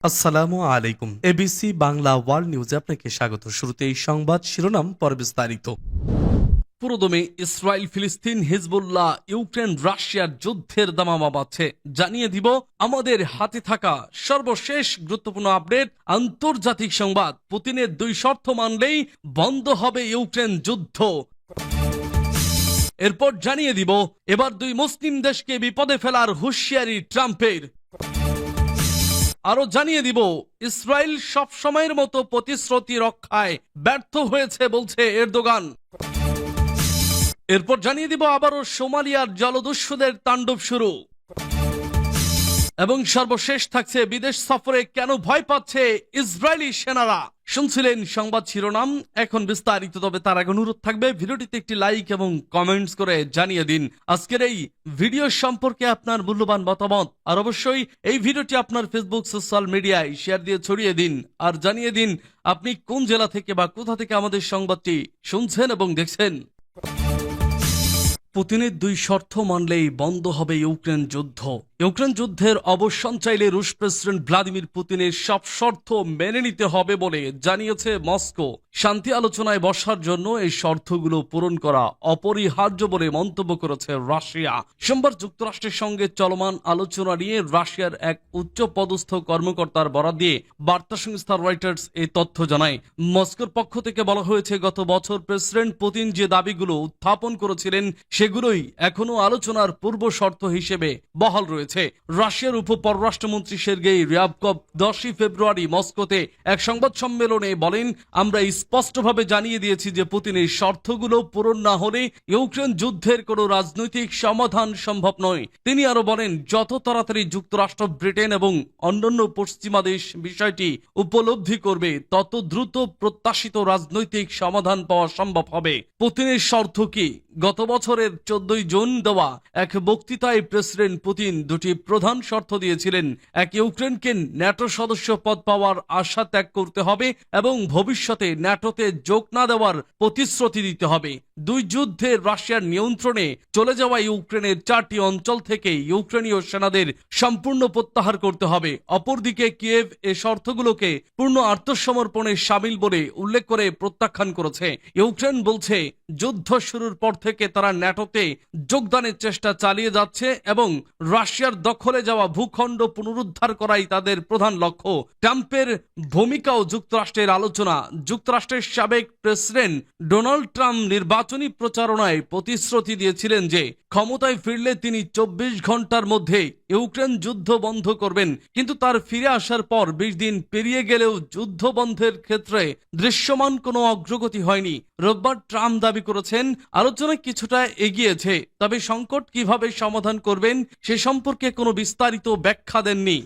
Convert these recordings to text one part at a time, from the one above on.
আসসালামু আলাইকুম। ABC Bangla world নিউজে আপনাকে স্বাগত। শুরুতেই সংবাদ শিরোনাম, পরে বিস্তারিত। পুরোদমে ইসরায়েল, ফিলিস্তিন, হিজবুল্লাহ, ইউক্রেন, রাশিয়ার যুদ্ধের দামামা বাজছে। জানিয়ে দিব আমাদের হাতে থাকা সর্বশেষ গুরুত্বপূর্ণ আপডেট। আন্তর্জাতিক সংবাদ, পুতিনের 2 শর্ত মানলেই বন্ধ হবে ইউক্রেন যুদ্ধ। এরপর জানিয়ে দিব এবার 2 মুসলিম দেশকে বিপদে ফেলার হুঁশিয়ারি ট্রাম্পের। আরো জানিয়ে দিব ইসরায়েল সব সময়ের মতো প্রতিশ্রুতি রক্ষায় ব্যর্থ হয়েছে বলছে এরদোগান। এরপর জানিয়ে দিব আবারও সোমালিয়ার জলদস্যুদের তাণ্ডব শুরু। এবং সর্বশেষ থাকছে বিদেশ সফরে কেন ভয় পাচ্ছে ইসরায়েলি সেনারা। শুনছিলেন সংবাদ শিরোনাম, এখন বিস্তারিত। তবে তার আগে অনুরোধ থাকবে ভিডিওটিতে একটি লাইক এবং কমেন্টস করে জানিয়ে দিন আজকের এই ভিডিও সম্পর্কে আপনার মূল্যবান মতামত। আর অবশ্যই এই ভিডিওটি আপনার ফেসবুক সোশ্যাল মিডিয়ায় শেয়ার দিয়ে ছড়িয়ে দিন। আর জানিয়ে দিন আপনি কোন জেলা থেকে বা কোথা থেকে আমাদের সংবাদটি শুনছেন এবং দেখছেন। পুতিনের 2 শর্ত মানলেই বন্ধ হবে ইউক্রেন যুদ্ধ। ইউক্রেন যুদ্ধের অবসান চাইলে রুশ প্রেসিডেন্ট ভ্লাদিমির পুতিনের সব শর্ত মেনে নিতে হবে বলে জানিয়েছে মস্কো। শান্তি আলোচনায় বসার জন্য এই শর্তগুলো পূরণ করা অপরিহার্য বলে মন্তব্য করেছে রাশিয়া। সোমবার যুক্তরাষ্ট্রের সঙ্গে চলমান আলোচনা নিয়ে রাশিয়ার এক উচ্চ পদস্থ কর্মকর্তার বরাত দিয়ে বার্তা সংস্থা রয়টার্স এই তথ্য জানায়। মস্কোর পক্ষ থেকে বলা হয়েছে, গত বছর প্রেসিডেন্ট পুতিন যে দাবিগুলো উত্থাপন করেছিলেন সেগুলোই এখনো আলোচনার পূর্ব শর্ত হিসেবে বহাল রয়েছে। রাশিয়ার উপ পররাষ্ট্রমন্ত্রী সের্গেই রিয়াবকভ 10 ফেব্রুয়ারি মস্কোতে এক সংবাদ সম্মেলনে বলেন, আমরা স্পষ্টভাবে জানিয়ে দিয়েছি যে পুতিনের শর্তগুলো পূরণ না হলে ইউক্রেন যুদ্ধের কোনো রাজনৈতিক সমাধান সম্ভব নয়। তিনি আরো বলেন, যত তাড়াতাড়ি যুক্তরাষ্ট্র, ব্রিটেন এবং অন্যান্য পশ্চিমা দেশ বিষয়টি উপলব্ধি করবে তত দ্রুত প্রত্যাশিত রাজনৈতিক সমাধান পাওয়া সম্ভব হবে। পুতিনের শর্ত কি? গত বছরের 14 জুন দেওয়া এক বক্তৃতায় প্রেসিডেন্ট পুতিন 2টি প্রধান শর্ত দিয়েছিলেন। এক, ইউক্রেনকে ন্যাটো সদস্য পদ পাওয়ার আশা ত্যাগ করতে হবে এবং ভবিষ্যতে ন্যাটোতে যোগ না দেওয়ার প্রতিশ্রুতি দিতে হবে। 2, যুদ্ধে রাশিয়ার নিয়ন্ত্রণে চলে যাওয়া ইউক্রেনের 4টি অঞ্চল থেকে ইউক্রেনীয় সেনাদের সম্পূর্ণ প্রত্যাহার করতে হবে। অপরদিকে কিয়েভ এ শর্তগুলোকে পূর্ণ আত্মসমর্পণে সামিল বলে উল্লেখ করে প্রত্যাখ্যান করেছে। ইউক্রেন বলছে, যুদ্ধ শুরুর পর থেকে তারা ন্যাটোতে যোগদানের চেষ্টা চালিয়ে যাচ্ছে এবং রাশিয়ার দখলে যাওয়া ভূখণ্ড পুনরুদ্ধার করাই তাদের প্রধান লক্ষ্য। ট্রাম্পের ভূমিকাও যুক্তরাষ্ট্রের আলোচনা। যুক্তরাষ্ট্রের সাবেক প্রেসিডেন্ট ডোনাল্ড ট্রাম্প নির্বাচনী প্রচারণায় প্রতিশ্রুতি দিয়েছিলেন যে ক্ষমতায় ফিরলে তিনি 24 ঘন্টার মধ্যে ইউক্রেন যুদ্ধ বন্ধ করবেন। কিন্তু তার ফিরে আসার পর 20 দিন পেরিয়ে গেলেও যুদ্ধ বন্ধের ক্ষেত্রে দৃশ্যমান কোনো অগ্রগতি হয়নি। রোববার ট্রাম্প দাবি করেছেন, আলোচনা কিছুটা এগিয়েছে, তবে সংকট কিভাবে সমাধান করবেন সে সম্পর্কে কোনো বিস্তারিত ব্যাখ্যা দেননি।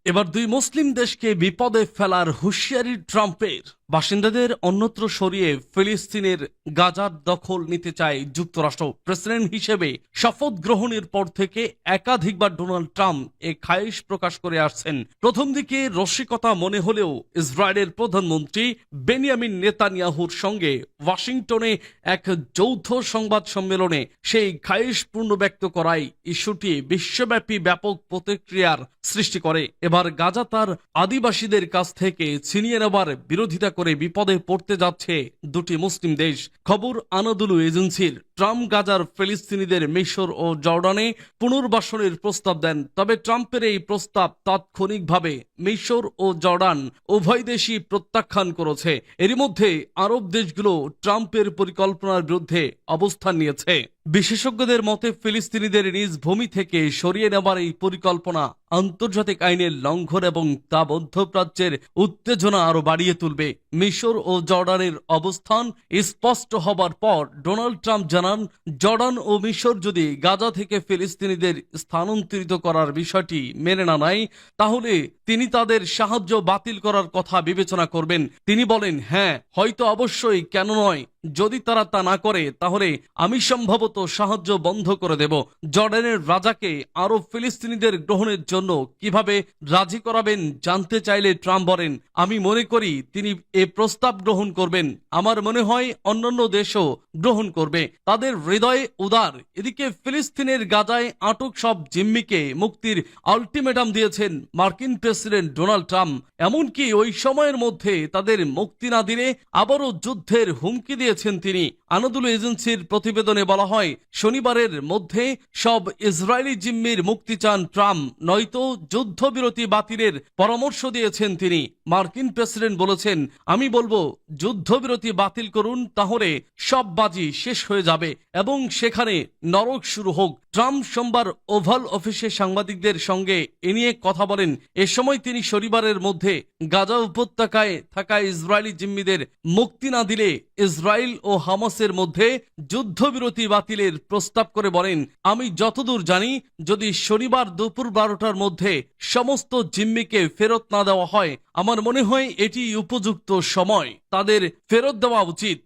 এবার 2 মুসলিম দেশকে বিপদে ফেলার হুঁশিয়ারি ট্রাম্পের। বাসিন্দাদের অন্যত্র সরিয়ে ফিলিস্তিনের গাজার দখল নিতে চায় যুক্তরাষ্ট্র। প্রেসিডেন্ট হিসেবে শপথ গ্রহণের পর থেকে একাধিকবার ডোনাল্ড ট্রাম্প এ খায়েশ প্রকাশ করে আসছেন। প্রথম দিকে রসিকতা মনে হলেও ইসরায়েলের প্রধানমন্ত্রী বেনিয়ামিন নেতানিয়াহুর সঙ্গে ওয়াশিংটনে এক যৌথ সংবাদ সম্মেলনে সেই খায়েশ পূর্ণ ব্যক্ত করায় ইস্যুটি বিশ্বব্যাপী ব্যাপক প্রতিক্রিয়ার সৃষ্টি করে। এবার গাজা তার আদিবাসীদের কাছ থেকে ছিনিয়ে নেবার বিরোধিতা করে বিপদে পড়তে যাচ্ছে 2টি মুসলিম দেশ। খবর আনাদুলু এজেন্সির। ট্রাম্প গাজার ফিলিস্তিনিদের মিশর ও জর্ডানে পুনর্বাসনের প্রস্তাব দেন, তবে ট্রাম্পের এই প্রস্তাব তাৎক্ষণিকভাবে মিশর ও জর্ডান উভয় দেশই প্রত্যাখ্যান করেছে। এরই মধ্যে আরব দেশগুলো ট্রাম্পের পরিকল্পনার বিরুদ্ধে অবস্থান নিয়েছে। বিশেষজ্ঞদের মতে ফিলিস্তিনিদের নিজ ভূমি থেকে সরিয়ে নেবার এই পরিকল্পনা আন্তর্জাতিক আইনের লঙ্ঘন এবং তা মধ্যপ্রাচ্যের উত্তেজনা আরো বাড়িয়ে তুলবে। মিশর ও জর্ডানের অবস্থান স্পষ্ট হবার পর ডোনাল্ড ট্রাম্প জানান, জর্ডান ও মিশর যদি গাজা থেকে ফিলিস্তিনিদের স্থানান্তরিত করার বিষয়টি মেনে না নেয় তাহলে তিনি তাদের সাহায্য বাতিল করার কথা বিবেচনা করবেন। তিনি বলেন, হ্যাঁ, হয়তো, অবশ্যই, কেন নয়। যদি তারা তা না করে তাহলে আমি সম্ভবত আইনগত সাহায্য বন্ধ করে দেব। জর্ডানের রাজাকে আরব ফিলিস্তিনিদের গ্রহণের জন্য কিভাবে রাজি করাবেন জানতে চাইলে ট্রাম্প বলেন, আমি মনে করি তিনি এ প্রস্তাব গ্রহণ করবেন। আমার মনে হয় অন্যান্য দেশও গ্রহণ করবে। তাদের হৃদয়ে উদার। এদিকে ফিলিস্তিনের গাজায় আটক সব জিম্মিকে মুক্তির আলটিমেটাম দিয়েছেন মার্কিন প্রেসিডেন্ট ডোনাল্ড ট্রাম্প। এমনকি ওই সময়ের মধ্যে তাদের মুক্তি না দিলে আবারও যুদ্ধের হুমকি দিয়েছেন তিনি। আনাদুলু এজেন্সির প্রতিবেদনে বলা হয়, শনিবারের মধ্যে সব ইসরায়েলি জিম্মির মুক্তি চান ট্রাম্প, নয়তো যুদ্ধবিরতি বাতিলের পরামর্শ দিয়েছেন তিনি। মার্কিন প্রেসিডেন্ট বলেছেন, আমি বলবো যুদ্ধবিরতি বাতিল করুন, তাহলে সব বাজি শেষ হয়ে যাবে এবং সেখানে নরক শুরু হোক। ট্রাম্প সোমবার ওভাল অফিসে সাংবাদিকদের সঙ্গে এ নিয়ে কথা বলেন। এ সময় তিনি শনিবারের মধ্যে গাজা উপত্যকায় থাকা ইসরায়েলি জিম্মিদের মুক্তি না দিলে ইসরায়েল ও হামাসের মধ্যে যুদ্ধবিরতি বাতিলের প্রস্তাব করে বলেন, আমি যতদূর জানি যদি শনিবার দুপুর 12টার মধ্যে সমস্ত জিম্মিকে ফেরত না দেওয়া হয়, আমার মনে হয় এটি উপযুক্ত সময়, তাদের ফেরত দেওয়া উচিত।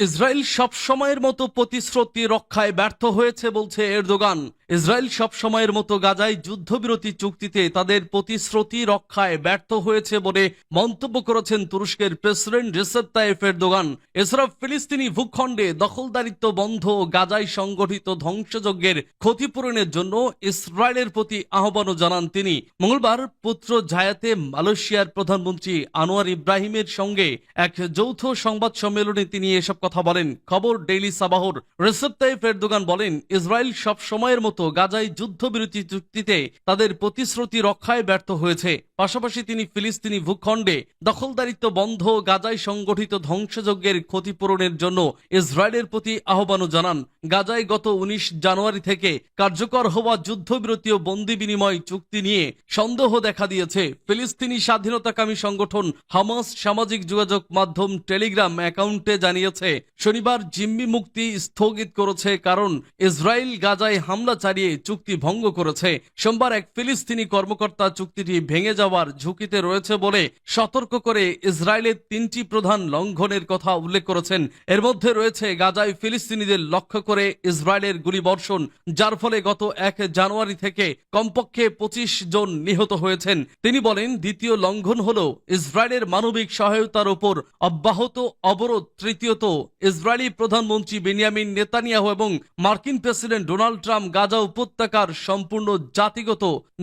ইসরায়েল সব সময়ের মতো প্রতিশ্রুতি রক্ষায় ব্যর্থ হয়েছে বলছে এরদোগান। ইসরায়েল সব সময়ের মতো গাজায় যুদ্ধবিরতি চুক্তিতে তাদের প্রতিশ্রুতি রক্ষায় ব্যর্থ হয়েছে বলে মন্তব্য করেছেন তুরস্কের প্রেসিডেন্ট রিসেপ তাইয়েপ এরদোগান। এছাড়া ফিলিস্তিনি ভূখণ্ডে দখলদারিত্ব বন্ধ, গাজায় সংগঠিত ধ্বংসযজ্ঞের ক্ষতিপূরণের জন্য ইসরায়েলের প্রতি আহ্বানও জানান তিনি। মঙ্গলবার পুত্র জায়াতে মালয়েশিয়ার প্রধানমন্ত্রী আনোয়ার ইব্রাহিমের সঙ্গে এক যৌথ সংবাদ সম্মেলনে তিনি এসব কথা বলেন। খবর ডেইলি সাবাহর। রিসেপ তাইয়েপ এরদোগান বলেন, ইসরায়েল সব সময়ের মতো গাজায় যুদ্ধবিরতি চুক্তিতে তাদের প্রতিশ্রুতি রক্ষায় ব্যর্থ হয়েছে। পাশাপাশি তিনি ফিলিস্তিনি ভূখণ্ডে দখলদারিত্ব বন্ধ, গাজায় সংগঠিত ধ্বংসযজ্ঞের ক্ষতিপূরণের জন্য ইসরায়েলের প্রতি আহ্বানও জানান। গাজায় গত 19 জানুয়ারি থেকে কার্যকর হওয়া যুদ্ধবিরতি ও বন্দি বিনিময় চুক্তি নিয়ে সন্দেহ দেখা দিয়েছে। ফিলিস্তিনি স্বাধীনতাকামী সংগঠন হামাস সামাজিক যোগাযোগ মাধ্যম টেলিগ্রাম অ্যাকাউন্টে জানিয়েছে, শনিবার জিম্মি মুক্তি স্থগিত করেছে কারণ ইসরায়েল গাজায় হামলা চালিয়ে চুক্তি ভঙ্গ করেছে। সোমবার এক ফিলিস্তিনি কর্মকর্তা চুক্তিটি ভেঙে যাওয়ার ঝুঁকিতে রয়েছে বলে সতর্ক করে ইসরায়েলের 3টি প্রধান লঙ্ঘনের কথা উল্লেখ করেছেন। এর মধ্যে রয়েছে গাজায় ফিলিস্তিনিদের লক্ষ্য করে ইসরায়েলের গুলিবর্ষণ, যার ফলে গত 1 জানুয়ারি থেকে কমপক্ষে 25 জন নিহত হয়েছেন। তিনি বলেন, দ্বিতীয় লঙ্ঘন হল ইসরায়েলের মানবিক সহায়তার উপর অব্যাহত অবরোধ। তৃতীয়ত, ইসরায়েলি প্রধানমন্ত্রী বেনিয়ামিন নেতানিয়াহু এবং মার্কিন প্রেসিডেন্ট ডোনাল্ড ট্রাম্প গাজা উপত্যকার সম্পূর্ণ জাতিগত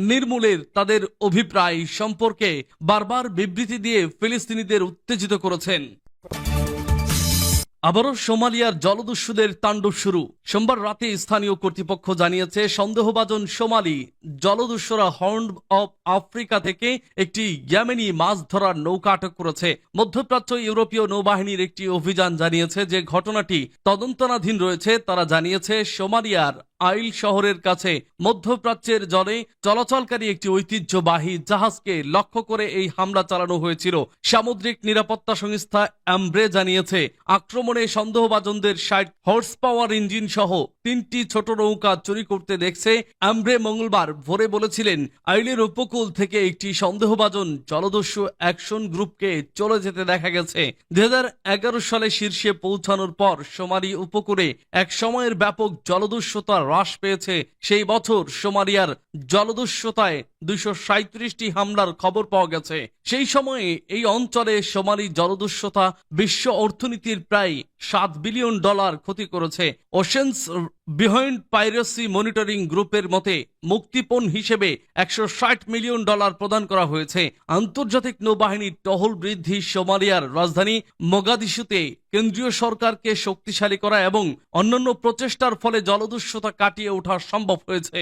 নির্মূলের তাদের অভিপ্রায় সম্পর্কে বারবার বিবৃতি দিয়ে ফিলিস্তিনিদের উত্তেজিত করেছেন। আবারও সোমালিয়ার জলদস্যুদের তাণ্ডব শুরু। সোমবার রাতে স্থানীয় কর্তৃপক্ষ জানিয়েছে, সন্দেহভাজন সোমালি জলদস্যুরা হর্ন অব আফ্রিকা থেকে একটি ইয়েমেনি মাছ ধরার নৌকা আটক করেছে। মধ্যপ্রাচ্য ইউরোপীয় নৌবাহিনীর একটি অভিযান জানিয়েছে যে ঘটনাটি তদন্তনাধীন রয়েছে। তারা জানিয়েছে, সোমালিয়ার আইল শহরের কাছে মধ্যপ্রাচ্যের জলে চলাচলকারী একটি ঐতিহ্যবাহী জাহাজকে লক্ষ্য করে এই হামলা চালানো হয়েছিল। সামুদ্রিক নিরাপত্তা সংস্থা অ্যামব্রে জানিয়েছে, আক্রমণে সন্দেহভাজনদের 60 হর্স পাওয়ার ইঞ্জিন সহ 3টি ছোট নৌকা চুরি করতে দেখছে। অ্যামব্রে মঙ্গলবার ভোরে বলেছিলেন, আইলের উপকূল থেকে একটি সন্দেহভাজন জলদস্যু অ্যাকশন গ্রুপকে চলে যেতে দেখা গেছে। 2011 সালে শীর্ষে পৌঁছানোর পর সোমালি উপকূলে এক সময়ের ব্যাপক জলদস্যুতা হ্রাস পেয়েছে। সেই বছর সোমালিয়ার জলদস্যুতায় 237টি হামলার খবর পাওয়া গেছে। সেই সময়ে এই অঞ্চলে সোমালি জলদস্যুতা বিশ্ব অর্থনীতির প্রায় $7 বিলিয়ন ক্ষতি করেছে। ওশেন্স বিহাইন্ড পাইরেসি মনিটরিং গ্রুপের মতে মুক্তিপণ হিসেবে $160 মিলিয়ন প্রদান করা হয়েছে। আন্তর্জাতিক নৌবাহিনীর টহল বৃদ্ধি, সোমালিয়ার রাজধানী মোগাদিশুতে কেন্দ্রীয় সরকারকে শক্তিশালী করা এবং অন্যান্য প্রচেষ্টার ফলে জলদস্যুতা কাটিয়ে ওঠা সম্ভব হয়েছে।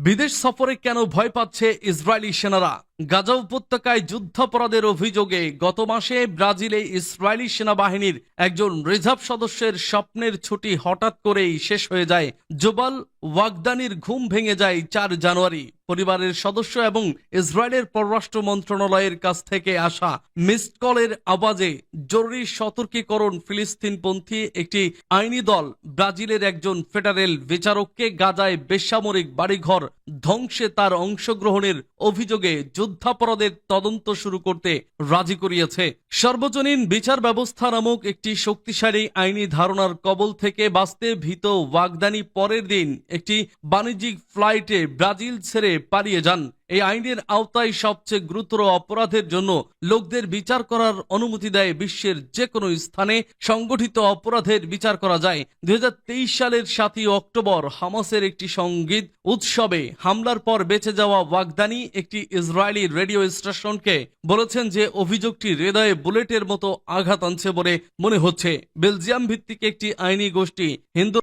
বিদেশ সফরে কেন ভয় পাচ্ছে ইসরায়েলি সেনারা? গাজা উপত্যকায় যুদ্ধাপরাধের অভিযোগে গত মাসে ব্রাজিলে ইসরায়েলি সেনাবাহিনীর একজন রিজার্ভ সদস্যের স্বপ্নের ছুটি হঠাৎ করেই শেষ হয়ে যায়। জোবাল ওয়াগদানির ঘুম ভেঙে যায় 4 জানুয়ারি। পরিবারের সদস্য এবং ইসরায়েলের পররাষ্ট্র মন্ত্রণালয়ের কাছ থেকে আসা মিসড কলের আওয়াজে জরুরি সতর্কীকরণ। ফিলিস্তিনপন্থী একটি আইনি দল ব্রাজিলের একজন ফেডারেল বিচারককে গাজায় বেসামরিক বাড়িঘর ধ্বংসে তার অংশগ্রহণের অভিযোগে যুদ্ধাপরাধের তদন্ত শুরু করতে রাজি করিয়েছে। সর্বজনীন বিচার ব্যবস্থা নামক একটি শক্তিশালী আইনি ধারণার কবল থেকে বাঁচতে ভীত ওয়াগদানি পরের দিন একটি বাণিজ্যিক ফ্লাইটে ব্রাজিল ছেড়ে পালিয়ে যান। এই আইনের আওতায় সবচেয়ে গুরুতর অপরাধের জন্য লোকদের বিচার করার অনুমতি দেয়। বিশ্বের যে কোনো স্থানে সংগঠিত অপরাধের বিচার করা যায়। 2023 সালের 7 অক্টোবর হামাসের একটি সঙ্গীত উৎসবে হামলার পর বেঁচে যাওয়া ওয়াগদানি একটি ইসরায়েলি রেডিও স্টেশনকে বলেছেন যে অভিযোগটি হৃদয়ে বুলেটের মতো আঘাত আনছে বলে মনে হচ্ছে। বেলজিয়াম ভিত্তিক একটি আইনি গোষ্ঠী হিন্দু